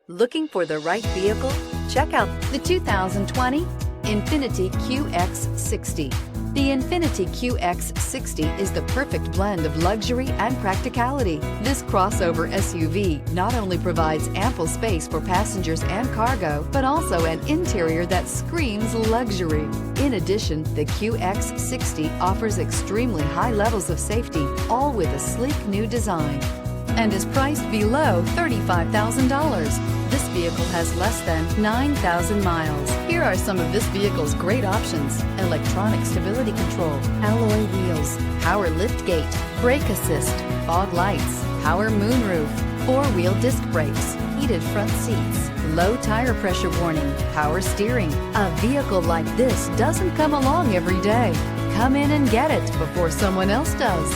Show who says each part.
Speaker 1: Looking for the right vehicle? Check out the 2020 INFINITI QX60. The INFINITI QX60 is the perfect blend of luxury and practicality. This crossover SUV not only provides ample space for passengers and cargo, but also an interior that screams luxury. In addition, the QX60 offers extremely high levels of safety, all with a sleek new design, and is priced below $35,000. This vehicle has less than 9,000 miles. Here are some of this vehicle's great options: electronic stability control, alloy wheels, power liftgate, brake assist, fog lights, power moonroof, four-wheel disc brakes, heated front seats, low tire pressure warning, power steering. A vehicle like this doesn't come along every day. Come in and get it before someone else does.